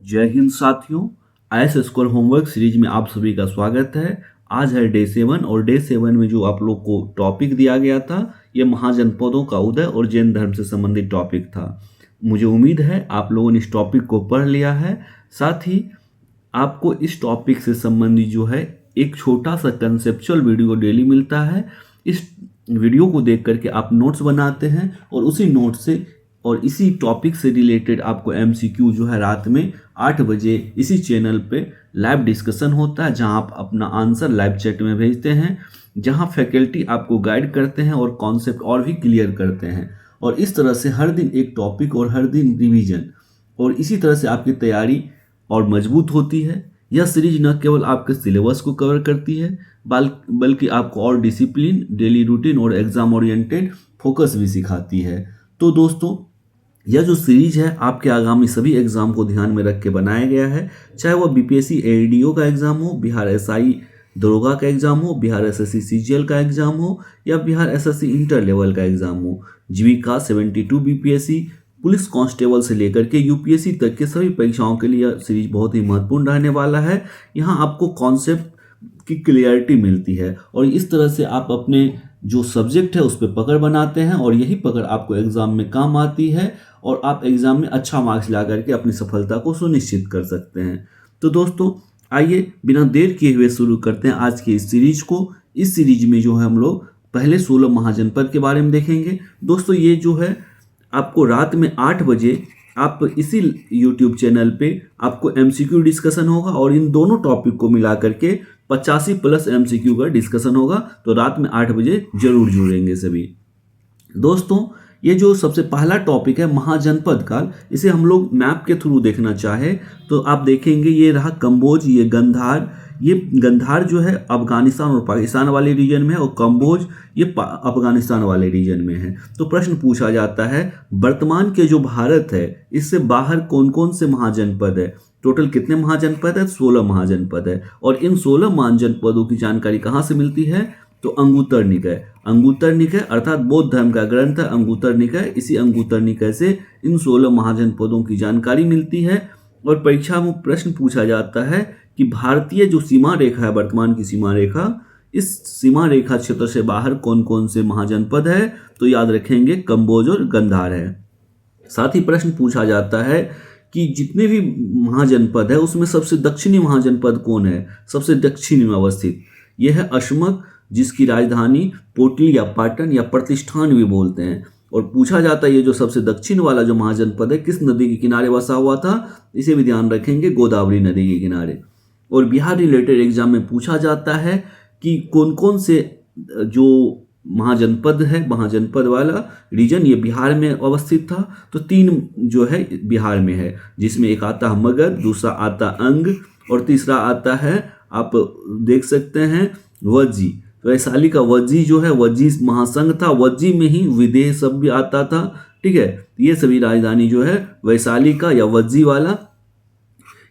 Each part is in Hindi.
जय हिंद साथियों। आईएएस स्कोर होमवर्क सीरीज में आप सभी का स्वागत है। आज है डे 7 और डे 7 में जो आप लोग को टॉपिक दिया गया था ये महाजनपदों का उदय और जैन धर्म से संबंधित टॉपिक था। मुझे उम्मीद है आप लोगों ने इस टॉपिक को पढ़ लिया है। साथ ही आपको इस टॉपिक से संबंधित जो है एक छोटा सा कंसेप्चुअल वीडियो डेली मिलता है। इस वीडियो को देख करके आप नोट्स बनाते हैं और उसी नोट से और इसी टॉपिक से रिलेटेड आपको एमसीक्यू जो है रात में 8 बजे इसी चैनल पे लाइव डिस्कशन होता है, जहां आप अपना आंसर लाइव चैट में भेजते हैं, जहां फैकल्टी आपको गाइड करते हैं और कॉन्सेप्ट और भी क्लियर करते हैं। और इस तरह से हर दिन एक टॉपिक और हर दिन रिवीजन, और इसी तरह से आपकी तैयारी और मजबूत होती है। यह सीरीज न केवल आपके सिलेबस को कवर करती है बल्कि आपको और डिसिप्लिन, डेली रूटीन और एग्जाम ओरिएंटेड फोकस भी सिखाती है। तो दोस्तों, यह जो सीरीज है आपके आगामी सभी एग्जाम को ध्यान में रख के बनाया गया है, चाहे वह बीपीएससी एडीओ का एग्जाम हो, बिहार एसआई दरोगा का एग्जाम हो, बिहार एसएससी सीजीएल का एग्जाम हो या बिहार एसएससी इंटर लेवल का एग्जाम हो। जीविका 72 बीपीएससी, पुलिस कांस्टेबल से लेकर के यूपीएससी तक के सभी परीक्षाओं के लिए यह सीरीज बहुत ही महत्वपूर्ण रहने वाला है। यहाँ आपको कॉन्सेप्ट की क्लियरिटी मिलती है और इस तरह से आप अपने जो सब्जेक्ट है उस पर पकड़ बनाते हैं और यही पकड़ आपको एग्जाम में काम आती है और आप एग्जाम में अच्छा मार्क्स ला करके अपनी सफलता को सुनिश्चित कर सकते हैं। तो दोस्तों, आइए बिना देर किए हुए शुरू करते हैं आज की इस सीरीज को। इस सीरीज में जो है हम लोग पहले 16 महाजनपद के बारे में देखेंगे। दोस्तों, ये जो है आपको रात में 8 बजे आप इसी YouTube चैनल पे आपको MCQ डिस्कशन होगा और इन दोनों टॉपिक को मिला करके 85+ MCQ का डिस्कशन होगा। तो रात में 8 बजे जरूर जुड़ेंगे सभी। दोस्तों, ये जो सबसे पहला टॉपिक है महाजनपद काल, इसे हम लोग मैप के थ्रू देखना चाहे तो आप देखेंगे ये रहा कंबोज, ये गंधार। ये गंधार जो है अफगानिस्तान और पाकिस्तान वाले रीजन में है और कंबोज ये अफगानिस्तान वाले रीजन में है। तो प्रश्न पूछा जाता है वर्तमान के जो भारत है इससे बाहर कौन कौन से महाजनपद है। टोटल कितने महाजनपद है? 16 महाजनपद है। और इन 16 महाजनपदों की जानकारी कहाँ से मिलती है? तो अंगुत्तर निकाय। अंगुत्तर निकाय अर्थात बौद्ध धर्म का ग्रंथ है अंगुत्तर निकाय। इसी अंगुत्तर निकाय से इन 16 महाजनपदों की जानकारी मिलती है। और परीक्षा में प्रश्न पूछा जाता है कि भारतीय जो सीमा रेखा है, वर्तमान की सीमा रेखा, इस सीमा रेखा क्षेत्र से बाहर कौन कौन से महाजनपद है? तो याद रखेंगे कंबोज और गंधार है। साथ ही प्रश्न पूछा जाता है कि जितने भी महाजनपद है उसमें सबसे दक्षिणी महाजनपद कौन है? सबसे दक्षिण में अवस्थित यह है अशमक, जिसकी राजधानी पोटली या पाटन या प्रतिष्ठान भी बोलते हैं। और पूछा जाता है ये जो सबसे दक्षिण वाला जो महाजनपद है किस नदी के किनारे बसा हुआ था? इसे भी ध्यान रखेंगे, गोदावरी नदी के किनारे। और बिहार रिलेटेड एग्जाम में पूछा जाता है कि कौन कौन से जो महाजनपद है, महाजनपद वाला रीजन ये बिहार में अवस्थित था। तो 3 जो है बिहार में है, जिसमें एक आता है मगध, दूसरा आता अंग और तीसरा आता है आप देख सकते हैं वज्जी। वैशाली का वज्जी जो है, वज्जी महासंघ था, वज्जी में ही विदेह सब भी आता था। ठीक है, ये सभी राजधानी जो है वैशाली का या वज्जी वाला,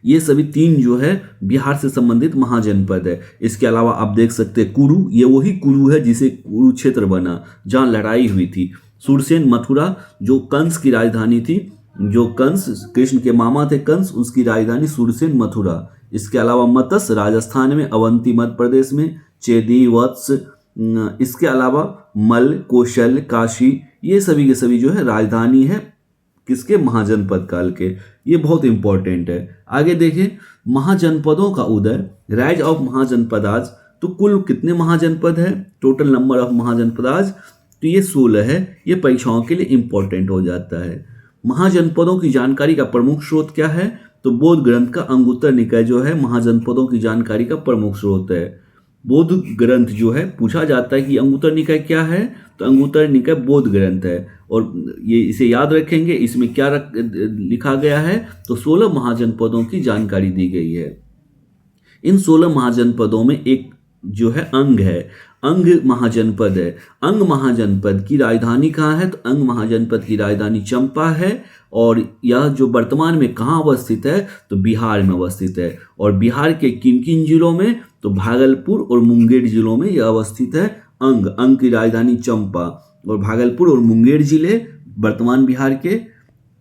ये सभी 3 जो है बिहार से संबंधित महाजनपद है। इसके अलावा आप देख सकते हैं कुरु, ये वही कुरु है जिसे कुरुक्षेत्र बना, जहाँ लड़ाई हुई थी। सुरसेन मथुरा जो कंस की राजधानी थी, जो कंस कृष्ण के मामा थे कंस, उसकी राजधानी सुरसेन मथुरा। इसके अलावा मत्स्य राजस्थान में, अवंती मध्य प्रदेश में, चेदी वत्स, इसके अलावा मल, कौशल, काशी, ये सभी के सभी जो है राजधानी है किसके? महाजनपद काल के। ये बहुत इंपॉर्टेंट है। आगे देखें महाजनपदों का उदय, राइज ऑफ महाजनपदाज। तो कुल कितने महाजनपद है? टोटल नंबर ऑफ महाजनपदाज तो ये 16 है। ये परीक्षाओं के लिए इंपॉर्टेंट हो जाता है। महाजनपदों की जानकारी का प्रमुख स्रोत क्या है? तो बौद्ध ग्रंथ का अंगुत्तर निकाय जो है महाजनपदों की जानकारी का प्रमुख स्रोत है। बौद्ध ग्रंथ जो है पूछा जाता है कि अंगुत्तर निकाय क्या है? तो अंगुत्तर निकाय बौद्ध ग्रंथ है। और ये इसे याद रखेंगे, इसमें क्या लिखा गया है? तो 16 महाजनपदों की जानकारी दी गई है। इन 16 महाजनपदों में एक जो है अंग है, अंग महाजनपद है। अंग महाजनपद की राजधानी कहाँ है? तो अंग महाजनपद की राजधानी चंपा है। और यह जो वर्तमान में कहाँ अवस्थित है? तो बिहार में अवस्थित है। और बिहार के किन किन जिलों में? तो भागलपुर और मुंगेर जिलों में यह अवस्थित है। अंग की राजधानी चंपा और भागलपुर और मुंगेर जिले वर्तमान बिहार के,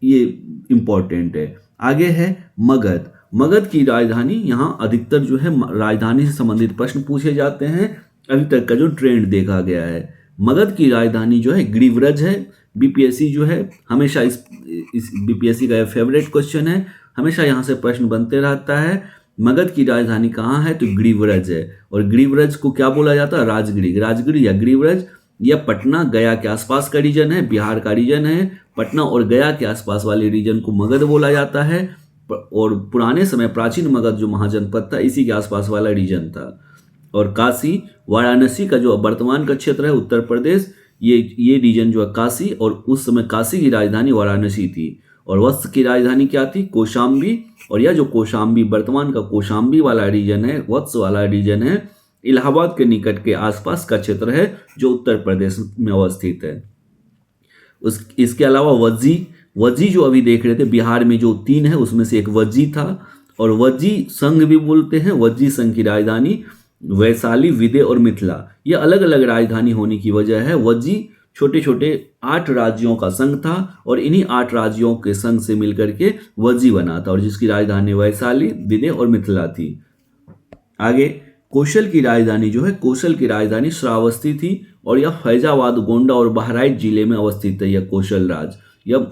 ये इंपॉर्टेंट है। आगे है मगध। मगध की राजधानी, यहाँ अधिकतर जो है राजधानी से संबंधित प्रश्न पूछे जाते हैं, अभी तक का जो ट्रेंड देखा गया है। मगध की राजधानी जो है गिरिव्रज है। बीपीएससी जो है हमेशा इस बीपीएससी का फेवरेट क्वेश्चन है, हमेशा यहाँ से प्रश्न बनते रहता है। मगध की राजधानी कहाँ है, तो गिरिव्रज है। और गिरिव्रज को क्या बोला जाता है, राजगिरी। राजगिरी या गिरिव्रज यह पटना गया के आसपास का रीजन है, बिहार का रीजन है। पटना और गया के आसपास वाले रीजन को मगध बोला जाता है। और पुराने समय प्राचीन मगध जो महाजनपद था, इसी के आसपास वाला रीजन था। और काशी वाराणसी का जो वर्तमान का क्षेत्र है उत्तर प्रदेश, ये रीजन जो है काशी, और उस समय काशी की राजधानी वाराणसी थी। और वत्स की राजधानी क्या थी, कौशाम्बी। और यह जो कौशाम्बी, वर्तमान का कौशाम्बी वाला रीजन है, वत्स वाला रीजन है, इलाहाबाद के निकट के आसपास का क्षेत्र है जो उत्तर प्रदेश में अवस्थित है। इसके अलावा वज्जी जो अभी देख रहे थे, बिहार में जो 3 है उसमें से एक वज्जी था। और वज्जी संघ भी बोलते हैं। वज्जी संघ की राजधानी वैशाली, विदय और मिथिला, ये अलग अलग राजधानी होने की वजह है। वज्जी छोटे छोटे 8 राज्यों का संघ था, और इन्हीं 8 राज्यों के संघ से मिलकर के वज्जी बना था, और जिसकी राजधानी वैशाली, विदय और मिथिला थी। आगे कौशल की राजधानी जो है, कौशल की राजधानी श्रावस्ती थी, और यह फैजाबाद, गोंडा और बहराइच जिले में अवस्थित है। यह कौशल राज, यह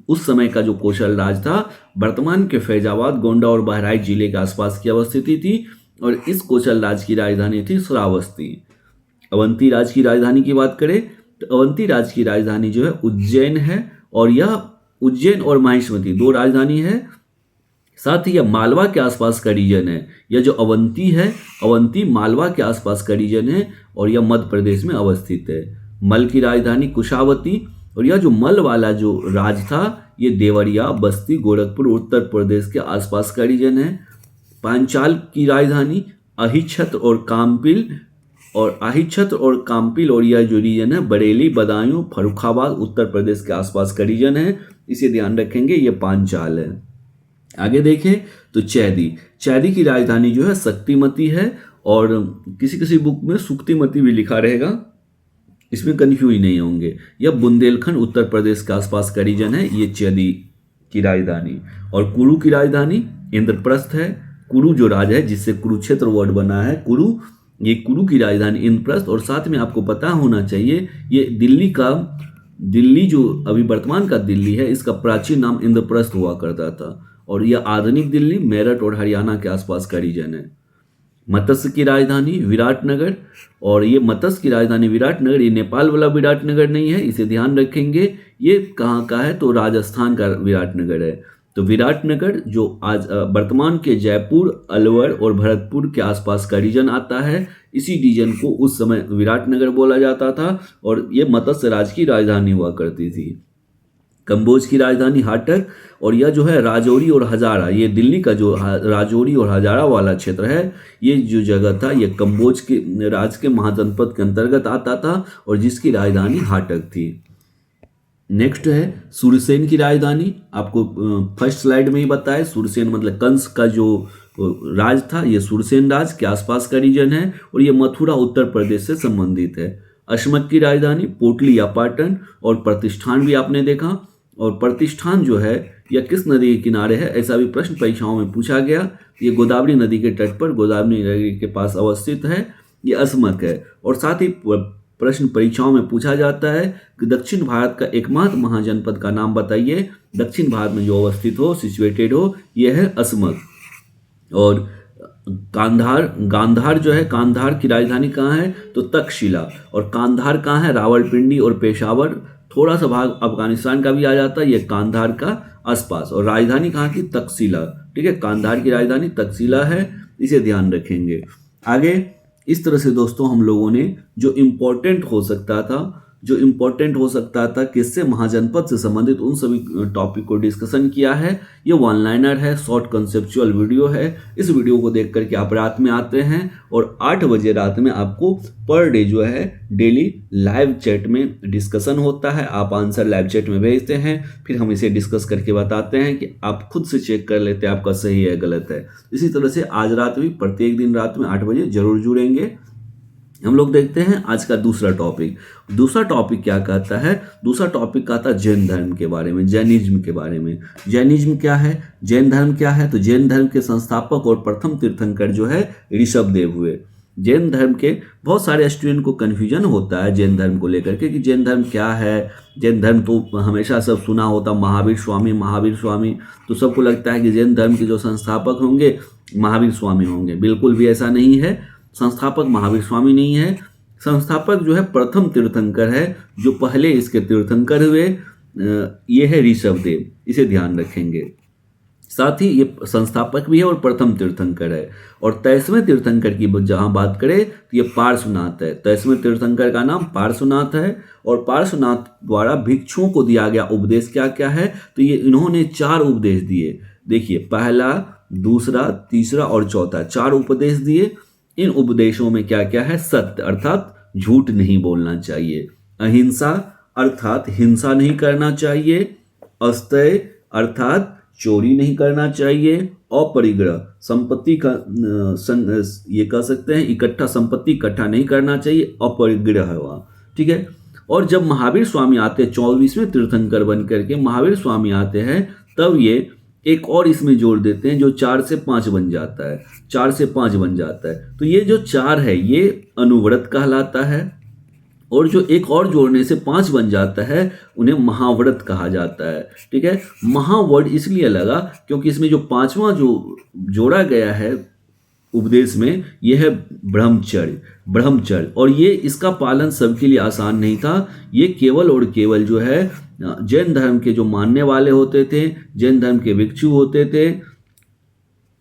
उस समय का जो कौशल राज था, वर्तमान के फैजाबाद, गोंडा और बहराइच जिले के आसपास की अवस्थिति थी, और इस कौशल राज की राजधानी थी श्रावस्ती। अवंती राज की राजधानी की बात करें तो अवंती राज की राजधानी जो है उज्जैन है, और यह उज्जैन और माहिष्मती 2 राजधानी है। साथ ही यह मालवा के आसपास का रीजन है। यह जो अवंती है, अवंती मालवा के आसपास का रीजन है, और यह मध्य प्रदेश में अवस्थित है। मल की राजधानी कुशावती, और यह जो मल वाला जो राज था, ये देवरिया, बस्ती, गोरखपुर, उत्तर प्रदेश के आसपास का रीजन है। पांचाल की राजधानी अहिच्छत्र और काम्पिल, और यह जो रीजन है बरेली, बदायूं, फर्रुखाबाद, उत्तर प्रदेश के आसपास का रीजन है। इसे ध्यान रखेंगे, ये पांचाल है। आगे देखें तो चैदी की राजधानी जो है शक्तिमती है, और किसी किसी बुक में सुक्तिमती भी लिखा रहेगा, इसमें कंफ्यूज नहीं होंगे। यह बुंदेलखंड, उत्तर प्रदेश के आसपास का रीजन है, ये चैदी की राजधानी। और कुरु की राजधानी इंद्रप्रस्थ है। कुरु जो राज है, जिससे कुरुक्षेत्र वर्ड बना है, कुरु, ये कुरु की राजधानी इंद्रप्रस्थ। और साथ में आपको पता होना चाहिए, ये दिल्ली जो अभी वर्तमान का दिल्ली है, इसका प्राचीन नाम इंद्रप्रस्थ हुआ करता था, और यह आधुनिक दिल्ली, मेरठ और हरियाणा के आसपास का रीजन है। मत्स्य की राजधानी विराटनगर, और ये मत्स्य की राजधानी विराटनगर, ये नेपाल वाला विराटनगर नहीं है, इसे ध्यान रखेंगे। ये कहाँ का है, तो राजस्थान का विराटनगर है। तो विराटनगर जो आज वर्तमान के जयपुर, अलवर और भरतपुर के आसपास का रीजन आता है, इसी रीजन को उस समय विराटनगर बोला जाता था, और ये मत्स्य राज की राजधानी हुआ करती थी। कंबोज की राजधानी हाटक, और यह जो है राजौरी और हजारा, ये दिल्ली का जो राजौरी और हजारा वाला क्षेत्र है, ये जो जगह था, ये कंबोज के राज के महाजनपद के अंतर्गत आता था, और जिसकी राजधानी हाटक थी। नेक्स्ट है सूरसेन की राजधानी। आपको फर्स्ट स्लाइड में ही बताया, सूरसेन मतलब कंस का जो राज था, ये सूरसेन राज के आसपास का रीजन है, और ये मथुरा, उत्तर प्रदेश से संबंधित है। अशमक की राजधानी पोटली या पाटन, और प्रतिष्ठान भी आपने देखा। और प्रतिष्ठान जो है यह किस नदी के किनारे है, ऐसा भी प्रश्न परीक्षाओं में पूछा गया। ये गोदावरी नदी के तट पर, गोदावरी नदी के पास अवस्थित है, ये अशमक है। और साथ ही प्रश्न परीक्षाओं में पूछा जाता है कि दक्षिण भारत का एकमात्र महाजनपद का नाम बताइए, दक्षिण भारत में जो अवस्थित हो, सिचुएटेड हो, यह है अशमक। और गांधार जो है, गांधार की राजधानी कहाँ है, तो तक्षशिला। और कांधार कहाँ है, रावलपिंडी और पेशावर, थोड़ा सा भाग अफगानिस्तान का भी आ जाता है, ये कांधार का आसपास। और राजधानी कहाँ की, तक्षशिला। ठीक है, कांधार की राजधानी तक्षशिला है, इसे ध्यान रखेंगे। आगे इस तरह से दोस्तों हम लोगों ने जो इम्पोर्टेंट हो सकता था किससे, महाजनपद से संबंधित उन सभी टॉपिक को डिस्कशन किया है। ये वन लाइनर है, शॉर्ट कंसेप्चुअल वीडियो है। इस वीडियो को देख करके आप रात में आते हैं, और 8 बजे रात में आपको पर डे जो है डेली लाइव चैट में डिस्कशन होता है। आप आंसर लाइव चैट में भेजते हैं, फिर हम इसे डिस्कस करके बताते हैं कि आप खुद से चेक कर लेते हैं आपका सही है गलत है। इसी तरह से आज रात भी प्रत्येक दिन रात में 8 बजे जरूर जुड़ेंगे। हम लोग देखते हैं आज का दूसरा टॉपिक। दूसरा टॉपिक क्या कहता है? दूसरा टॉपिक कहता है जैन धर्म के बारे में, जैनिज्म के बारे में। जैनिज्म क्या है, जैन धर्म क्या है? तो जैन धर्म के संस्थापक और प्रथम तीर्थंकर जो है ऋषभ देव हुए। जैन धर्म के बहुत सारे स्टूडेंट को कन्फ्यूजन होता है जैन धर्म को लेकर के कि जैन धर्म क्या है। जैन धर्म तो हमेशा सब सुना होता, महावीर स्वामी महावीर स्वामी, तो सबको लगता है कि जैन धर्म के जो संस्थापक होंगे महावीर स्वामी होंगे। बिल्कुल भी ऐसा नहीं है। संस्थापक महावीर स्वामी नहीं है। संस्थापक जो है प्रथम तीर्थंकर है, जो पहले इसके तीर्थंकर हुए ये है ऋषभ देव, इसे ध्यान रखेंगे। साथ ही ये संस्थापक भी है और प्रथम तीर्थंकर है। और 23वें तीर्थंकर की जहां बात करें तो ये पार्श्वनाथ है। 23वें तीर्थंकर का नाम पार्श्वनाथ है और पार्श्वनाथ द्वारा भिक्षुओं को दिया गया उपदेश क्या क्या है? तो ये इन्होंने 4 उपदेश दिए। देखिए, पहला, दूसरा, तीसरा और चौथा, 4 उपदेश दिए। इन उपदेशों में क्या क्या है? सत्य अर्थात झूठ नहीं बोलना चाहिए, अहिंसा अर्थात हिंसा नहीं करना चाहिए, अस्तेय अर्थात चोरी नहीं करना चाहिए, अपरिग्रह संपत्ति का ये कह सकते हैं इकट्ठा संपत्ति इकट्ठा नहीं करना चाहिए, अपरिग्रह हुआ। ठीक है। और जब महावीर स्वामी आते हैं 24वें तीर्थंकर बन करके महावीर स्वामी आते हैं, तब ये एक और इसमें जोड़ देते हैं जो 4 से 5 बन जाता है। 4 से 5 बन जाता है। तो ये जो 4 है ये अनुव्रत कहलाता है, और जो एक और जोड़ने से 5 बन जाता है उन्हें महाव्रत कहा जाता है। ठीक है। महावर्ड इसलिए लगा क्योंकि इसमें जो 5वां जो जोड़ा गया है उपदेश में, यह है ब्रह्मचर्य। ब्रह्मचर्य, और ये इसका पालन सबके लिए आसान नहीं था। ये केवल और केवल जो है जैन धर्म के जो मानने वाले होते थे, जैन धर्म के भिक्षु होते थे,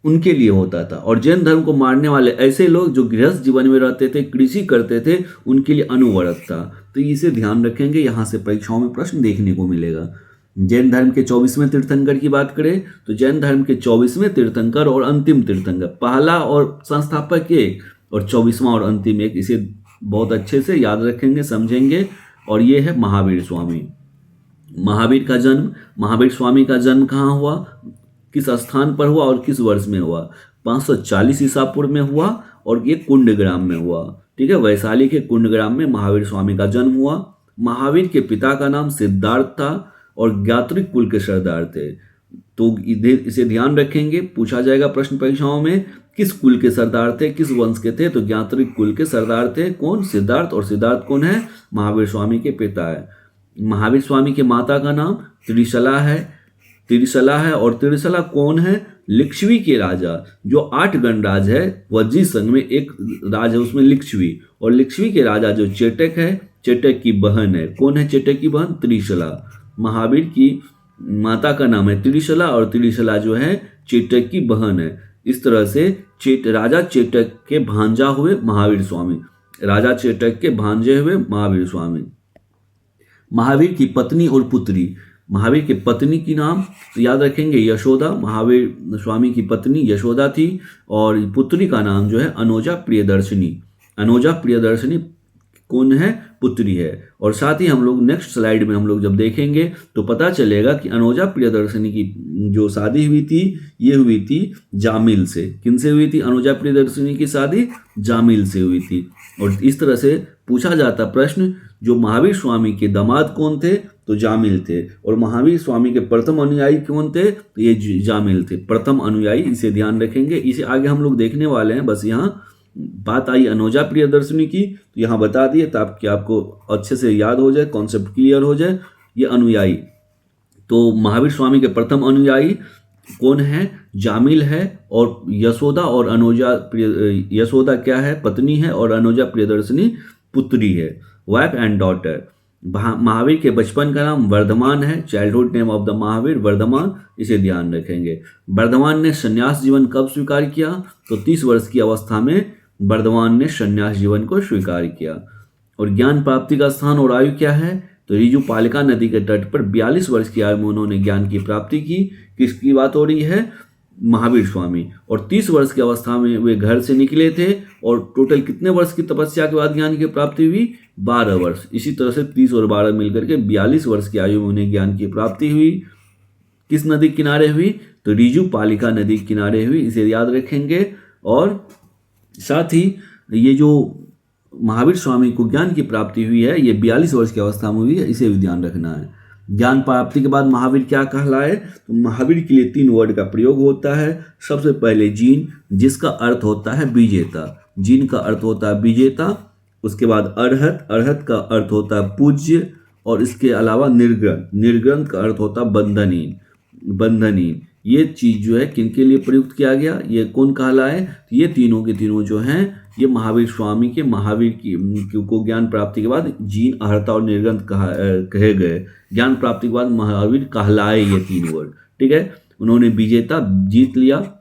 उनके लिए होता था। और जैन धर्म को मानने वाले ऐसे लोग जो गृहस्थ जीवन में रहते थे, कृषि करते थे, उनके लिए अनुव्रत था। तो इसे ध्यान रखेंगे, यहाँ से परीक्षाओं में प्रश्न देखने को मिलेगा। जैन धर्म के 24वें तीर्थंकर की बात करें तो जैन धर्म के 24वें तीर्थंकर और अंतिम तीर्थंकर, पहला और संस्थापक एक और 24वां और अंतिम एक, इसे बहुत अच्छे से याद रखेंगे, समझेंगे। और ये है महावीर स्वामी। महावीर का जन्म, महावीर स्वामी का जन्म कहाँ हुआ, किस स्थान पर हुआ और किस वर्ष में हुआ? 540 ईसा पूर्व में हुआ और ये कुंडग्राम में हुआ। ठीक है। वैशाली के कुंडग्राम में महावीर स्वामी का जन्म हुआ। महावीर के पिता का नाम सिद्धार्थ था और ज्ञात्रिक कुल के सरदार थे। तो इसे ध्यान रखेंगे, पूछा जाएगा प्रश्न परीक्षाओं में, किस कुल के सरदार थे, किस वंश के थे? तो ज्ञात्रिक कुल के सरदार थे। कौन? सिद्धार्थ। और सिद्धार्थ कौन है? महावीर स्वामी के पिता है। महावीर स्वामी के माता का नाम त्रिशला है। त्रिशला है। और त्रिशला कौन है? लिच्छवी के राजा, जो 8 गणराज है वज्जी संघ में एक राज है, उसमें लिच्छवी। और लिच्छवी के राजा जो चेटक है, चेटक की बहन है। कौन है चेटक की बहन? त्रिशला। महावीर की माता का नाम है त्रिशला और त्रिशला जो है चेटक की बहन है। इस तरह से राजा चेटक के भांजा हुए महावीर स्वामी, राजा चेटक के भांजे हुए महावीर स्वामी। महावीर की पत्नी और पुत्री, महावीर की पत्नी की नाम तो याद रखेंगे यशोदा। महावीर स्वामी की पत्नी यशोदा थी और पुत्री का नाम जो है अनोजा प्रियदर्शनी। अनोजा प्रियदर्शनी कौन है? पुत्री है। और साथ ही हम लोग नेक्स्ट स्लाइड में हम लोग जब देखेंगे तो पता चलेगा कि अनोजा प्रियदर्शनी की जो शादी हुई थी ये हुई थी जामिल से। किन से हुई थी? अनोजा प्रियदर्शनी की शादी जामिल से हुई थी। और इस तरह से पूछा जाता प्रश्न, जो महावीर स्वामी के दामाद कौन थे? तो जामिल थे। और महावीर स्वामी के प्रथम अनुयायी कौन थे? तो ये जामिल थे, प्रथम अनुयायी। इसे ध्यान रखेंगे, इसे आगे हम लोग देखने वाले हैं। बस यहाँ बात आई अनोजा प्रियदर्शनी की तो यहाँ बता दिए ताकि आपको अच्छे से याद हो जाए, कॉन्सेप्ट क्लियर हो जाए। ये अनुयायी, तो महावीर स्वामी के प्रथम अनुयायी कौन है? जामिल है। और यशोदा और अनोजा यशोदा क्या है? पत्नी है। और अनोजा प्रियदर्शनी पुत्री है, वाइफ एंड डॉटर। महावीर के बचपन का नाम वर्धमान है। Childhood name of the Mahavir Vardhaman, इसे ध्यान रखेंगे। वर्धमान ने संन्यास जीवन कब स्वीकार किया? तो 30 वर्ष की अवस्था में वर्धमान ने संन्यास जीवन को स्वीकार किया। और ज्ञान प्राप्ति का स्थान और आयु क्या है? तो रिजु पालिका नदी के तट पर 42 वर्ष की आयु में उन्होंने ज्ञान की प्राप्ति की। किसकी बात हो रही है? महावीर स्वामी। और 30 वर्ष की अवस्था में वे घर से निकले थे। और टोटल कितने वर्ष की तपस्या के बाद ज्ञान की प्राप्ति हुई? 12 वर्ष। इसी तरह से 30 और 12 मिलकर के 42 वर्ष की आयु में उन्हें ज्ञान की प्राप्ति हुई। किस नदी किनारे हुई? तो रिजु पालिका नदी किनारे हुई, इसे याद रखेंगे। और साथ ही ये जो महावीर स्वामी को ज्ञान की प्राप्ति हुई है, ये 42 वर्ष की अवस्था में हुई है, इसे भी ध्यान रखना है। ज्ञान प्राप्ति के बाद महावीर क्या कहलाए, तो महावीर के लिए 3 वर्ड का प्रयोग होता है। सबसे पहले जीन, जिसका अर्थ होता है विजेता, जीन का अर्थ होता है विजेता। उसके बाद अरहत, अरहत का अर्थ होता है पूज्य। और इसके अलावा निर्ग्रंथ, निर्ग्रंथ का अर्थ होता है बंधनहीन, बंधनहीन। ये चीज जो है किनके लिए प्रयुक्त किया गया, ये कौन कहलाए, तो ये तीनों के तीनों जो हैं ये महावीर स्वामी के, महावीर की को ज्ञान प्राप्ति के बाद जीन, अहर्ता और निर्ग्रंथ कहे गए। ज्ञान प्राप्ति के बाद महावीर कहलाए ये 3 वर्ड, ठीक है। उन्होंने विजेता, जीत लिया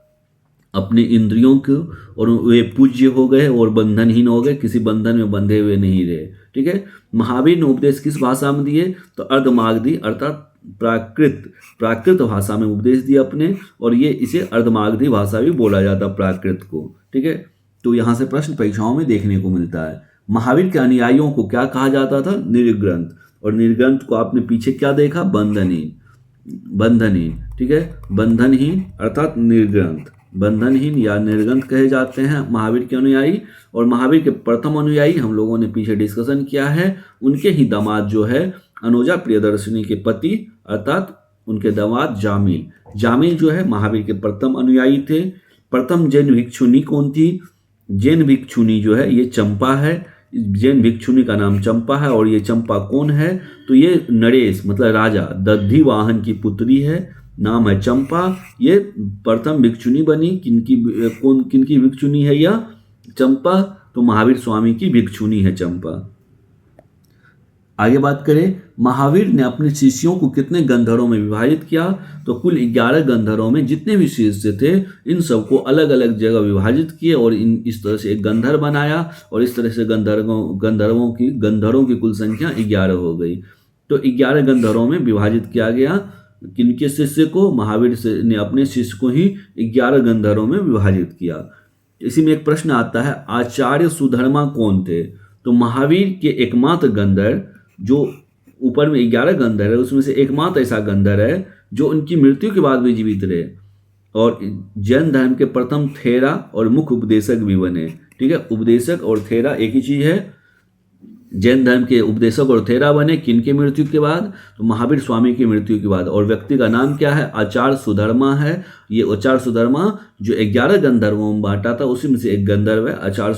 अपने इंद्रियों को, और वे पूज्य हो गए और बंधनहीन हो गए, किसी बंधन में बंधे हुए नहीं रहे, ठीक है। महावीर ने उपदेश किस भाषा में दिए, तो अर्धमागधी अर्थात प्राकृत भाषा में उपदेश दिया अपने, और ये इसे अर्धमागधी भाषा भी बोला जाता प्राकृत को, ठीक है। तो यहाँ से प्रश्न परीक्षाओं में देखने को मिलता है। महावीर के अनुयायियों को क्या कहा जाता था, निर्ग्रंथ, और निर्ग्रंथ को आपने पीछे क्या देखा, बंधनहीन, बंधनहीन, ठीक है। बंधनहीन अर्थात निर्ग्रंथ, बंधनहीन या निर्ग्रंथ कहे जाते हैं महावीर के अनुयायी। और महावीर के प्रथम अनुयायी हम लोगों ने पीछे डिस्कशन किया है, उनके ही दामाद जो है अनुजा प्रियदर्शिनी के पति अर्थात उनके दामाद जामिल, जामिल जो है महावीर के प्रथम अनुयायी थे। प्रथम जैन भिक्षुनी कौन थी, जैन भिक्षुनी जो है ये चंपा है, जैन भिक्षुनी का नाम चंपा है। और ये चंपा कौन है, तो ये नरेश मतलब राजा दधिवाहन की पुत्री है, नाम है चंपा। ये प्रथम भिक्षुनी बनी, किनकी भिक्षुनी है यह चंपा, तो महावीर स्वामी की भिक्षुनी है चंपा। आगे बात करें, महावीर ने अपने शिष्यों को कितने गंधरों में विभाजित किया, तो कुल 11 गंधरों में जितने भी शिष्य थे इन सबको अलग अलग जगह विभाजित किए और इस तरह से एक गंधर बनाया, और इस तरह से गंधरों की कुल संख्या 11 हो गई। तो 11 गंधरों में विभाजित किया गया, किनके शिष्य को, महावीर ने अपने शिष्य को ही 11 गंधरों में विभाजित किया। इसी में एक प्रश्न आता है, आचार्य सुधर्मा कौन थे, तो महावीर के एकमात्र गंधर, जो ऊपर में 11 गंधर है उसमें से एकमात्र ऐसा गंधर है जो उनकी मृत्यु के बाद भी जीवित रहे, और जैन धर्म के प्रथम थेरा और मुख्य उपदेशक भी बने, ठीक है। उपदेशक और थेरा एक ही चीज है, जैन धर्म के उपदेशक और थेरा बने किनके मृत्यु के बाद, तो महावीर स्वामी की मृत्यु के बाद। और व्यक्ति का नाम क्या है, आचार्य सुधर्मा है। ये आचार्य सुधर्मा जो 11 गंधर्वों में बांटा था उसी में से एक गंधर्व है आचार्य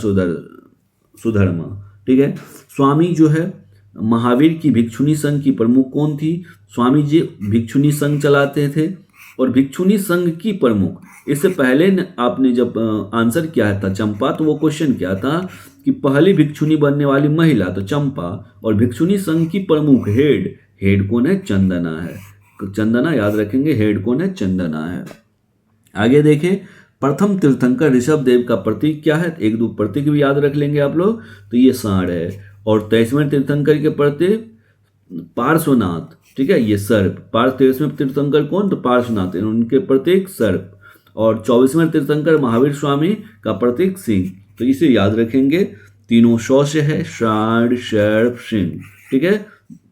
सुधर्मा, ठीक है। स्वामी जो है महावीर की भिक्षुनी संघ की प्रमुख कौन थी, स्वामी जी भिक्षुनी संघ चलाते थे। और भिक्षुनी संघ की प्रमुख, इससे पहले आपने जब आंसर किया था चंपा, तो वो क्वेश्चन क्या था कि पहली भिक्षुनी बनने वाली महिला तो चंपा, और भिक्षुनी संघ की प्रमुख हेड कौन है, चंदना है। चंदना याद रखेंगे, हेड कौन है, चंदना है। आगे देखें, प्रथम तीर्थंकर ऋषभ देव का प्रतीक क्या है, एक दो प्रतीक भी याद रख लेंगे आप लोग, तो ये सांड है। और 23वें तीर्थंकर के प्रतीक पार्श्वनाथ, ठीक है, ये सर्प। 23वें तीर्थंकर कौन, तो पार्श्वनाथ, उनके प्रतीक सर्प। और 24वें तीर्थंकर महावीर स्वामी का प्रतीक सिंह, तो इसे याद रखेंगे। तीनों शौ से है, सांड, सर्प, सिंह, ठीक है।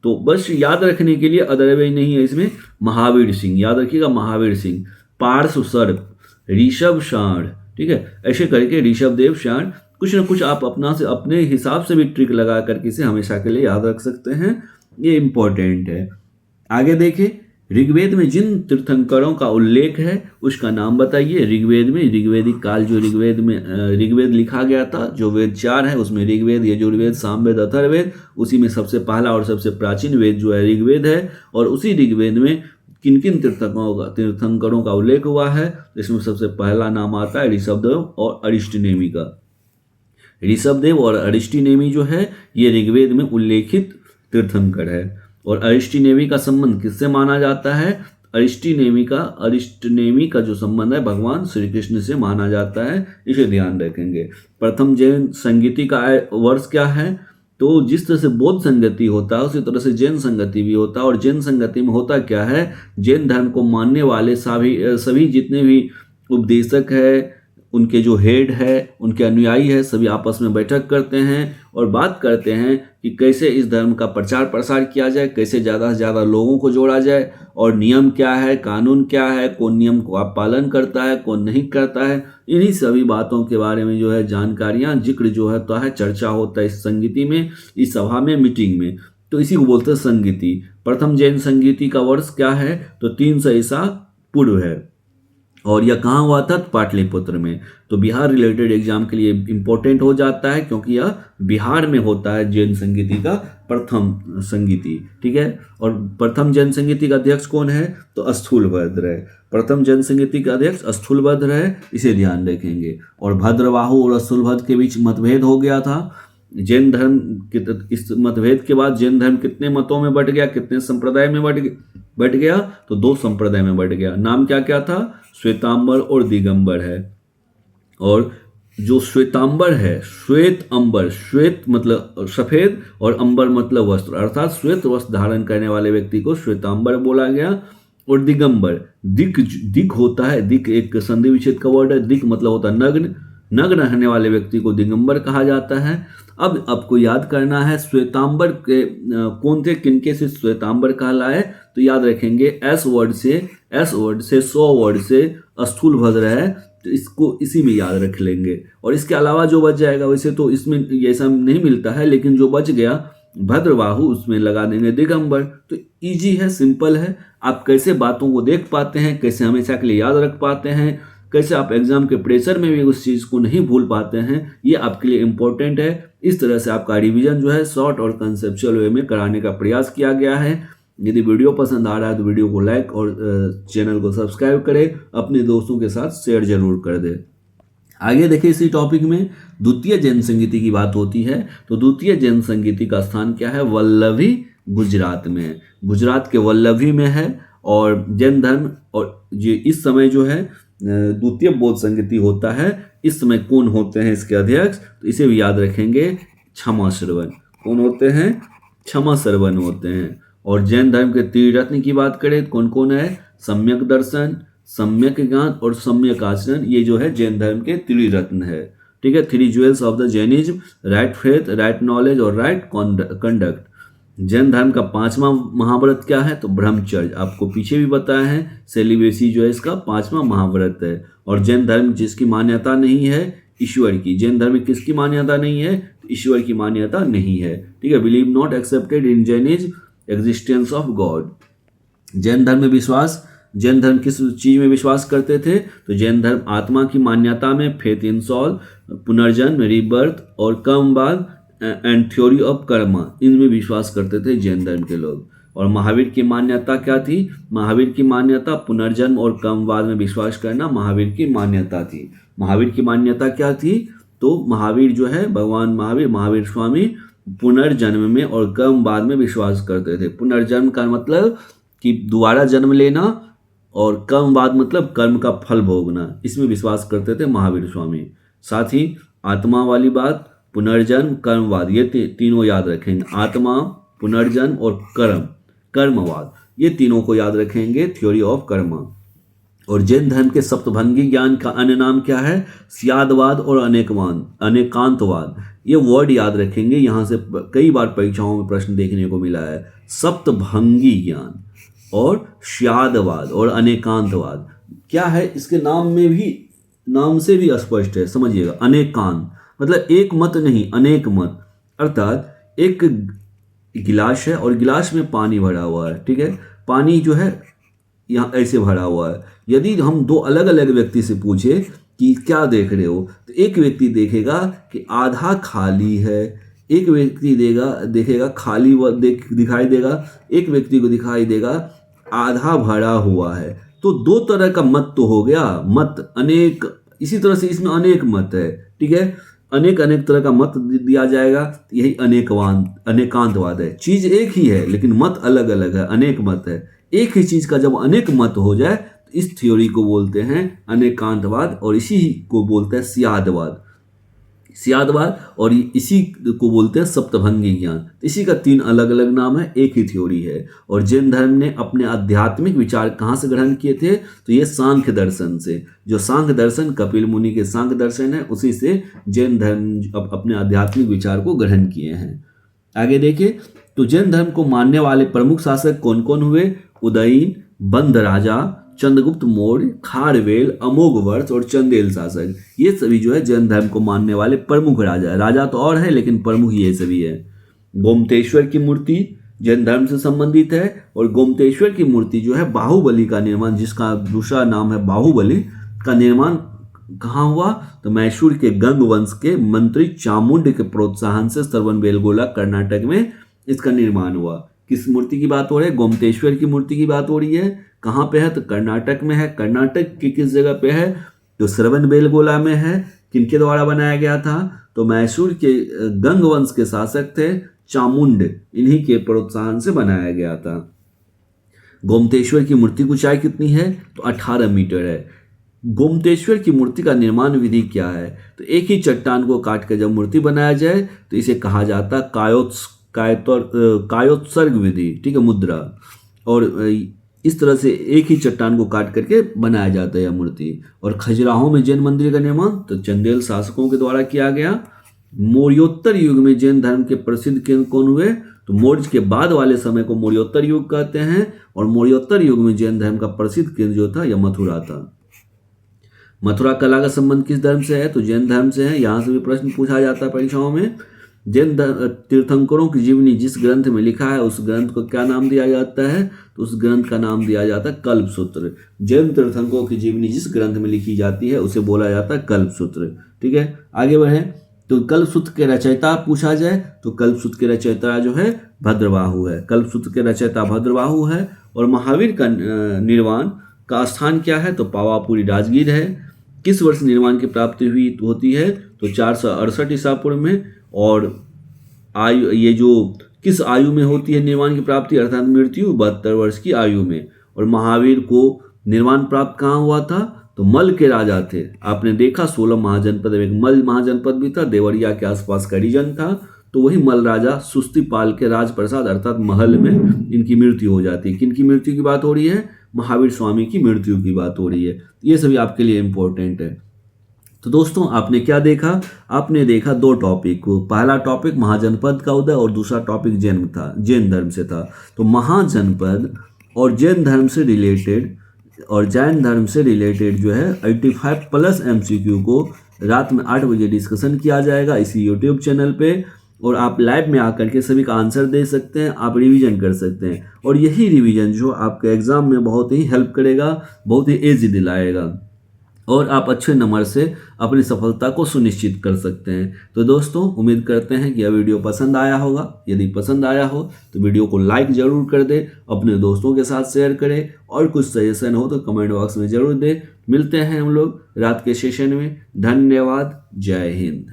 तो बस याद रखने के लिए, अदरवाइज नहीं है इसमें। महावीर सिंह याद रखिएगा, महावीर सिंह, पार्श्व सर्प, ऋषभ सांड, ठीक है। ऐसे करके ऋषभ देव सांड, कुछ ना कुछ आप अपने हिसाब से भी ट्रिक लगा करके इसे हमेशा के लिए याद रख सकते हैं, ये इंपॉर्टेंट है। आगे देखें, ऋग्वेद में जिन तीर्थंकरों का उल्लेख है उसका नाम बताइए। ऋग्वेद में, ऋग्वेदिक काल जो ऋग्वेद लिखा गया था, जो वेद 4 है उसमें ऋग्वेद, यजुर्वेद, सामवेद, अथर्ववेद, उसी में सबसे पहला और सबसे प्राचीन वेद जो है ऋग्वेद है। और उसी ऋग्वेद में किन किन तीर्थंकरों का उल्लेख हुआ है, इसमें सबसे पहला नाम आता है ऋषभदेव और अरिष्टनेमी का। ऋषभदेव और अरिष्टनेमी जो है ये ऋग्वेद में उल्लेखित तीर्थंकर है। और अरिष्टनेमी का संबंध किससे माना जाता है, अरिष्टनेमी का जो संबंध है भगवान श्री कृष्ण से माना जाता है, इसे ध्यान रखेंगे। प्रथम जैन संगति का वर्ष क्या है, तो जिस तरह से बौद्ध संगति होता है उसी तरह से जैन संगति भी होता है। और जैन संगति में होता क्या है, जैन धर्म को मानने वाले सभी जितने भी उपदेशक है उनके जो हेड है, उनके अनुयायी है, सभी आपस में बैठक करते हैं और बात करते हैं कि कैसे इस धर्म का प्रचार प्रसार किया जाए, कैसे ज़्यादा से ज़्यादा लोगों को जोड़ा जाए, और नियम क्या है, कानून क्या है, कौन नियम को आप पालन करता है, कौन नहीं करता है। इन्हीं सभी बातों के बारे में जो है जानकारियाँ, जिक्र जो है तो है, चर्चा होता है इस संगीति में, इस सभा में, मीटिंग में। तो इसी को बोलते हैं संगीति। प्रथम जैन संगीति का वर्ष क्या है, तो 300 ईसा पूर्व है, और यह कहाँ हुआ था, पाटलिपुत्र में। तो बिहार रिलेटेड एग्जाम के लिए इंपॉर्टेंट हो जाता है, क्योंकि यह बिहार में होता है जैन संगीति का प्रथम संगीति, ठीक है। और प्रथम जैन संगीति का अध्यक्ष कौन है, तो स्थूलभद्र है। प्रथम जैन संगीति का अध्यक्ष स्थूलभद्र है, इसे ध्यान रखेंगे। और भद्रबाहु और स्थूलभद्र के बीच मतभेद हो गया था। जैन धर्म के इस मतभेद के बाद जैन धर्म कितने मतों में बट गया, कितने संप्रदाय में बट गया, तो 2 संप्रदाय में बट गया। नाम क्या क्या था, श्वेतांबर और दिगंबर है। और जो श्वेतांबर है, श्वेत अंबर, श्वेत मतलब सफेद और अंबर मतलब वस्त्र, अर्थात श्वेत वस्त्र धारण करने वाले व्यक्ति को श्वेतांबर बोला गया। और दिगंबर, दिक होता है, दिक एक संधि विच्छेद का वर्ड है, दिक मतलब होता है नग्न, नग्न रहने वाले व्यक्ति को दिगंबर कहा जाता है। अब आपको याद करना है श्वेतांबर के कौन थे, किनके से श्वेतांबर कहलाए, तो याद रखेंगे एस वर्ड से 100 वर्ड से स्थूलभद्र है, तो इसको इसी में याद रख लेंगे। और इसके अलावा जो बच जाएगा, वैसे तो इसमें ऐसा नहीं मिलता है, लेकिन जो बच गया भद्रबाहु, उसमें लगा देंगे दिगंबर। तो इजी है, सिंपल है। आप कैसे बातों को देख पाते हैं, कैसे हमेशा के लिए याद रख पाते हैं, कैसे आप एग्जाम के प्रेशर में भी उस चीज़ को नहीं भूल पाते हैं, ये आपके लिए इम्पोर्टेंट है। इस तरह से आपका रिवीजन जो है शॉर्ट और कंसेप्चुअल वे में कराने का प्रयास किया गया है। यदि वीडियो पसंद आ रहा है तो वीडियो को लाइक और चैनल को सब्सक्राइब करें, अपने दोस्तों के साथ शेयर जरूर कर दें। आगे देखिए, इसी टॉपिक में द्वितीय जैन संगीति की बात होती है। तो द्वितीय जैन संगीति का स्थान क्या है, वल्लभी, गुजरात में है। गुजरात के वल्लभी में है। और जैन धर्म और ये इस समय जो है द्वितीय बौद्ध संगीति होता है। इस समय कौन होते हैं इसके अध्यक्ष, तो इसे भी याद रखेंगे, क्षमा श्रवण। कौन होते हैं, क्षमा श्रवण होते हैं। और जैन धर्म के त्रिरत्न की बात करें, कौन कौन है, सम्यक दर्शन, सम्यक ज्ञान और सम्यक आचरण, ये जो है जैन धर्म के त्रिरत्न है, ठीक है। 3 jewels of the Jainism, right faith, right knowledge और राइट कंडक्ट। जैन धर्म का 5वां महाव्रत क्या है, तो ब्रह्मचर्य, आपको पीछे भी बताया है, सेलिबेसी जो है इसका 5वां महाव्रत है। और जैन धर्म जिसकी मान्यता नहीं है ईश्वर की, जैन धर्म में किसकी मान्यता नहीं है, ईश्वर की मान्यता नहीं है, ठीक है। Believe not accepted in Jainism existence of God. Jain धर्म में विश्वास, जैन धर्म किस चीज में विश्वास करते थे, तो जैन धर्म आत्मा की मान्यता में, फेथ इन सॉल, पुनर्जन्म, रीबर्थ और कर्मवाद एंड थ्योरी ऑफ कर्मा, इनमें विश्वास करते थे जैन धर्म के लोग। और महावीर की मान्यता क्या थी, महावीर की मान्यता पुनर्जन्म और कर्मवाद में विश्वास करना महावीर की मान्यता थी। महावीर की मान्यता क्या थी, तो महावीर जो है, भगवान महावीर, महावीर स्वामी पुनर्जन्म में और कर्मवाद में विश्वास करते थे। पुनर्जन्म का मतलब कि दोबारा जन्म लेना, और कर्मवाद मतलब कर्म का फल भोगना, इसमें विश्वास करते थे महावीर स्वामी। साथ ही आत्मा वाली बात, पुनर्जन्म, कर्मवाद, ये तीनों याद रखेंगे। आत्मा, पुनर्जन्म और कर्मवाद, ये तीनों को याद रखेंगे, थ्योरी ऑफ कर्मा। और जैन धर्म के सप्तभंगी ज्ञान का अन्य नाम क्या है, स्यादवाद और अनेकांतवाद। ये वर्ड याद रखेंगे, यहाँ से कई बार परीक्षाओं में प्रश्न देखने को मिला है। सप्तभंगी ज्ञान और स्यादवाद और अनेकांतवाद क्या है, इसके नाम से भी स्पष्ट है, समझिएगा। अनेकांत मतलब एक मत नहीं, अनेक मत, अर्थात एक गिलास है और गिलास में पानी भरा हुआ है, ठीक है। पानी जो है यहाँ ऐसे भरा हुआ है। यदि हम 2 अलग अलग व्यक्ति से पूछे कि क्या देख रहे हो, तो एक व्यक्ति देखेगा कि आधा खाली है, एक व्यक्ति देखेगा खाली दिखाई देगा, एक व्यक्ति को दिखाई देगा आधा भरा हुआ है। तो 2 तरह का मत तो हो गया, मत अनेक। इसी तरह से इसमें अनेक मत है, ठीक है। अनेक तरह का मत दिया जाएगा, यही अनेकांतवाद है। चीज एक ही है लेकिन मत अलग अलग है, अनेक मत है। एक ही चीज का जब अनेक मत हो जाए तो इस थ्योरी को बोलते हैं अनेकांतवाद, और इसी को बोलते हैं स्यादवाद। सियादवाद, और इसी को बोलते हैं सप्तभंगी ज्ञान। इसी का 3 अलग अलग नाम है, एक ही थ्योरी है। और जैन धर्म ने अपने आध्यात्मिक विचार कहाँ से ग्रहण किए थे? तो ये सांख्य दर्शन से। जो सांख्य दर्शन कपिल मुनि के सांख्य दर्शन है, उसी से जैन धर्म अपने आध्यात्मिक विचार को ग्रहण किए हैं। आगे देखिए, तो जैन धर्म को मानने वाले प्रमुख शासक कौन कौन हुए? उदयन, बंध राजा, चंद्रगुप्त मौर्य, खारवेल, अमोघवर्ष और चंदेल शासक। ये सभी जो है जैन धर्म को मानने वाले प्रमुख राजा तो और है, लेकिन प्रमुख ये सभी है। गोमतेश्वर की मूर्ति जैन धर्म से संबंधित है, और गोमतेश्वर की मूर्ति जो है बाहुबली का निर्माण, जिसका दूसरा नाम है बाहुबली, का निर्माण कहाँ हुआ? तो मैसूर के गंग वंश के मंत्री चामुंड के प्रोत्साहन से श्रवणबेलगोला कर्नाटक में इसका निर्माण हुआ। किस मूर्ति की बात हो रही है? गोमतेश्वर की मूर्ति की बात हो रही है। कहाँ पे है? तो कर्नाटक में है। कर्नाटक की किस जगह पे है? तो श्रवणबेलगोला में है। किनके द्वारा बनाया गया था? तो मैसूर के गंग वंश के शासक थे चामुंड, इन्हीं के प्रोत्साहन से बनाया गया था। गोमतेश्वर की मूर्ति की ऊंचाई कितनी है? तो 18 मीटर है। गोमतेश्वर की मूर्ति का निर्माण विधि क्या है? तो एक ही चट्टान को काट कर जब मूर्ति बनाया जाए तो इसे कहा जाता है कायोत्सर्ग विधि, ठीक है, मुद्रा। और इस तरह से एक ही चट्टान को काट करके बनाया जाता है यह मूर्ति। और खजुराहो में जैन मंदिर का निर्माण तो चंदेल शासकों के द्वारा किया गया। मौर्योत्तर युग में जैन धर्म के प्रसिद्ध केंद्र कौन हुए? तो मौर्य के बाद वाले समय को मौर्योत्तर युग कहते हैं, और मौर्योत्तर युग में जैन धर्म का प्रसिद्ध केंद्र जो था यह मथुरा था। मथुरा कला का संबंध किस धर्म से है? तो जैन धर्म से है। यहाँ से भी प्रश्न पूछा जाता है परीक्षाओं में। जैन तीर्थंकरों की जीवनी जिस ग्रंथ में लिखा है उस ग्रंथ को क्या नाम दिया जाता है? तो उस ग्रंथ का नाम दिया जाता है कल्पसूत्र। जैन तीर्थंकरों की जीवनी जिस ग्रंथ में लिखी जाती है उसे बोला जाता है कल्पसूत्र, ठीक है। आगे बढ़े, तो कल्पसूत्र के रचयिता पूछा जाए तो कल्पसूत्र के रचयिता जो है भद्रबाहु है। कल्पसूत्र के रचयिता भद्रबाहु है। और महावीर का निर्वाण का स्थान क्या है? तो पावापुरी राजगीर है। किस वर्ष निर्माण की प्राप्ति हुई होती है? तो 468 ईसा पूर्व में। और आयु, ये जो किस आयु में होती है निर्वाण की प्राप्ति? अर्थात मृत्यु 72 वर्ष की आयु में। और महावीर को निर्वाण प्राप्त कहाँ हुआ था? तो मल के राजा थे। आपने देखा 16 महाजनपद में एक मल महाजनपद भी था, देवरिया के आसपास का रीजन था। तो वही मल राजा सुस्तिपाल के राजप्रसाद अर्थात महल में इनकी मृत्यु हो जाती है। किनकी मृत्यु की बात हो रही है? महावीर स्वामी की मृत्यु की बात हो रही है। ये सभी आपके लिए इंपॉर्टेंट है। तो दोस्तों आपने क्या देखा? आपने देखा 2 टॉपिक को। पहला टॉपिक महाजनपद का उदय और दूसरा टॉपिक जैन धर्म से था। तो महाजनपद और जैन धर्म से रिलेटेड जो है 85+ MCQ को रात में 8 बजे डिस्कशन किया जाएगा इसी यूट्यूब चैनल पे। और आप लाइव में आकर के सभी का आंसर दे सकते हैं, आप रिवीजन कर सकते हैं। और यही रिवीजन जो आपके एग्जाम में बहुत ही हेल्प करेगा, बहुत ही एजी दिलाएगा, और आप अच्छे नंबर से अपनी सफलता को सुनिश्चित कर सकते हैं। तो दोस्तों उम्मीद करते हैं कि यह वीडियो पसंद आया होगा। यदि पसंद आया हो तो वीडियो को लाइक ज़रूर कर दें, अपने दोस्तों के साथ शेयर करें, और कुछ सजेशन हो तो कमेंट बॉक्स में ज़रूर दें। मिलते हैं हम लोग रात के सेशन में। धन्यवाद। जय हिंद।